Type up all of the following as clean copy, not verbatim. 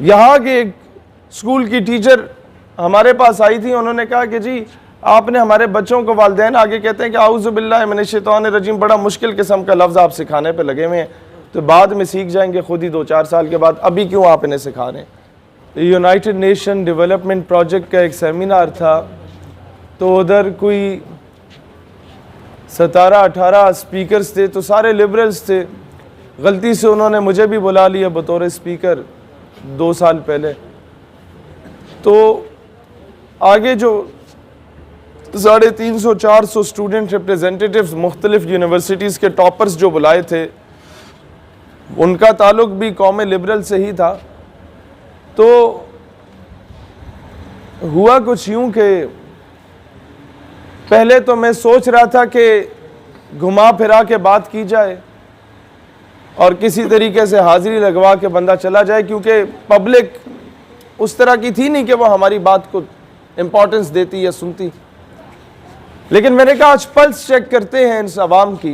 यहाँ के एक स्कूल की टीचर हमारे पास आई थी, उन्होंने कहा कि जी आपने हमारे बच्चों को, वालिदैन आगे कहते हैं कि आऊज़ु बिल्लाहि मिनश शैतानिर रजीम, बड़ा मुश्किल किस्म का लफ्ज़ आप सिखाने पे लगे हुए हैं, तो बाद में सीख जाएंगे खुद ही 2-4 साल के बाद, अभी क्यों आप इन्हें सिखा रहे हैं। यूनाइटेड नेशन डेवलपमेंट प्रोजेक्ट का एक सेमिनार था, तो उधर कोई 17-18 स्पीकर्स थे, तो सारे लिबरल्स थे। गलती से उन्होंने मुझे भी बुला लिया बतौर स्पीकर 2 साल पहले। तो आगे जो 350-400 स्टूडेंट रिप्रेजेंटेटिव्स मुख्तलिफ यूनिवर्सिटीज़ के टॉपर्स जो बुलाए थे, उनका ताल्लुक भी कौम लिबरल से ही था। तो हुआ कुछ यूं कि पहले तो मैं सोच रहा था कि घुमा फिरा के बात की जाए और किसी तरीके से हाजिरी लगवा के बंदा चला जाए, क्योंकि पब्लिक उस तरह की थी नहीं कि वो हमारी बात को इम्पोर्टेंस देती या सुनती। लेकिन मैंने कहा आज पल्स चेक करते हैं इस आवाम की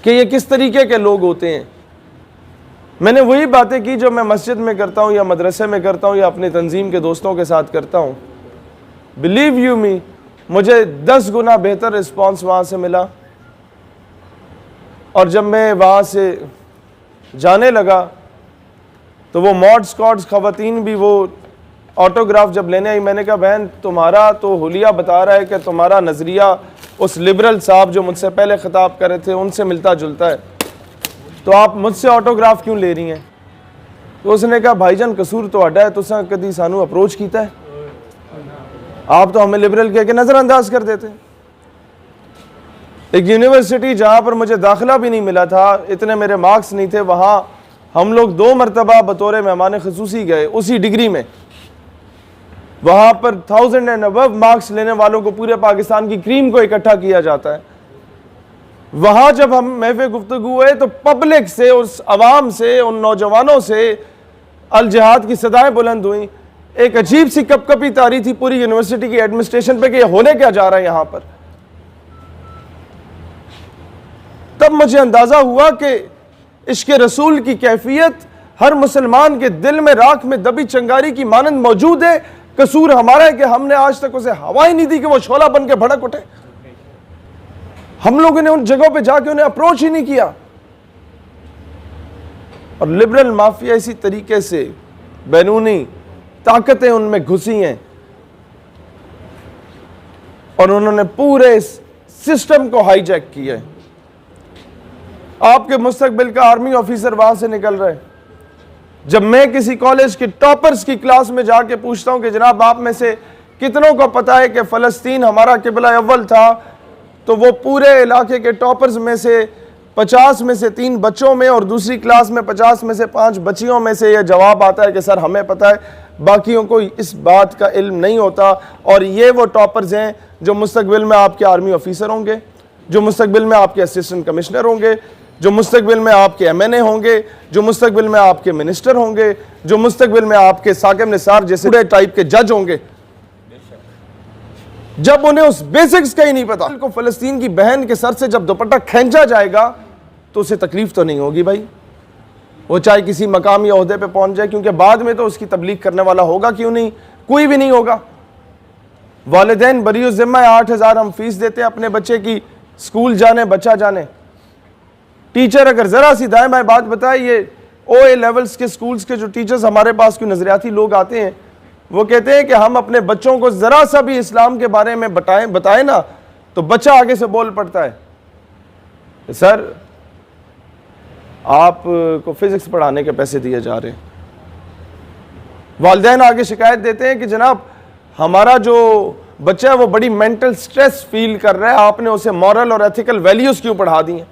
कि ये किस तरीके के लोग होते हैं। मैंने वही बातें की जो मैं मस्जिद में करता हूँ या मदरसे में करता हूँ या अपनी तंजीम के दोस्तों के साथ करता हूँ। बिलीव यू मी, मुझे 10 गुना बेहतर रिस्पॉन्स वहाँ से मिला। और जब मैं वहाँ से जाने लगा तो वो मॉड स्कॉट्स ख़वातीन भी वो ऑटोग्राफ जब लेने आई, मैंने कहा बहन तुम्हारा तो हुलिया बता रहा है कि तुम्हारा नज़रिया उस लिबरल साहब जो मुझसे पहले ख़िताब कर रहे थे उनसे मिलता जुलता है, तो आप मुझसे ऑटोग्राफ क्यों ले रही हैं। तो उसने कहा भाईजान कसूर तो अड्डा है, तुसा कभी सानू अप्रोच किया है, आप तो हमें लिबरल कह के नज़रअंदाज कर देते। एक यूनिवर्सिटी जहाँ पर मुझे दाखिला भी नहीं मिला था, इतने मेरे मार्क्स नहीं थे, वहाँ हम लोग 2 मरतबा बतौर मेहमान खसूसी गए उसी डिग्री में। वहाँ पर 1000 एंड अबव मार्क्स लेने वालों को पूरे पाकिस्तान की क्रीम को इकट्ठा किया जाता है। वहाँ जब हम महफ़िल गुफ्तगू हुए तो पब्लिक से, उस अवाम से, उन नौजवानों से अल जिहाद की सदाएं बुलंद हुई। एक अजीब सी कपकपी तारी थी पूरी यूनिवर्सिटी की एडमिनिस्ट्रेशन पे कि होने क्या जा रहा है यहाँ पर। तब मुझे अंदाजा हुआ कि इश्क़ रसूल की कैफियत हर मुसलमान के दिल में राख में दबी चंगारी की मानंद मौजूद है। कसूर हमारा है कि हमने आज तक उसे हवा ही नहीं दी कि वो शोला बन के भड़क उठे। हम लोगों ने उन जगहों पे जाके उन्हें अप्रोच ही नहीं किया। और लिबरल माफिया इसी तरीके से बैरूनी ताकतें उनमें घुसी हैं और उन्होंने पूरे सिस्टम को हाईजैक किया है। आपके मुस्तकबिल का आर्मी ऑफिसर वहां से निकल रहा है। जब मैं किसी कॉलेज के टॉपर्स की क्लास में जाके पूछता हूं कि जनाब आप में से कितनों को पता है कि फ़लस्तीन हमारा किबला अव्वल था, तो वो पूरे इलाके के टॉपर्स में से 50 में से 3 बच्चों में और दूसरी क्लास में 50 में से 5 बच्चियों में से यह जवाब आता है कि सर हमें पता है, बाकियों को इस बात का इल्म नहीं होता। और ये वो टॉपर्स हैं जो मुस्तकबिल में आपके आर्मी ऑफिसर होंगे, जो मुस्तकबिल में आपके असिस्टेंट कमिश्नर होंगे, जो मुस्तकबिल में आपके MNA होंगे, जो मुस्तकबिल में आपके मिनिस्टर होंगे, जो मुस्तकबिल में आपके साकिब निसार जैसे पूरे टाइप के जज होंगे। जब उन्हें उस बेसिक्स का ही नहीं पता, को फ़लस्तीन की बहन के सर से जब दुपट्टा खींचा जाएगा तो उसे तकलीफ तो नहीं होगी भाई, वो चाहे किसी मकाम या ओहदे पे पहुंच जाए, क्योंकि बाद में तो उसकी तबलीग करने वाला होगा क्यों नहीं, कोई भी नहीं होगा। वालिदैन बरीउ ज़िम्मा 8000 हम फीस देते हैं अपने बच्चे की, स्कूल जाने बच्चा जाने। टीचर अगर ज़रा सी दाएं बाएं बात बताए, ये OA लेवल्स के स्कूल्स के जो टीचर्स हमारे पास कोई नज़रियाती लोग आते हैं, वो कहते हैं कि हम अपने बच्चों को ज़रा सा भी इस्लाम के बारे में बताएं ना तो बच्चा आगे से बोल पड़ता है सर आपको फिजिक्स पढ़ाने के पैसे दिए जा रहे हैं। वालिदैन आगे शिकायत देते हैं कि जनाब हमारा जो बच्चा है वो बड़ी मेंटल स्ट्रेस फील कर रहा है, आपने उसे मॉरल और एथिकल वैल्यूज़ क्यों पढ़ा दी हैं।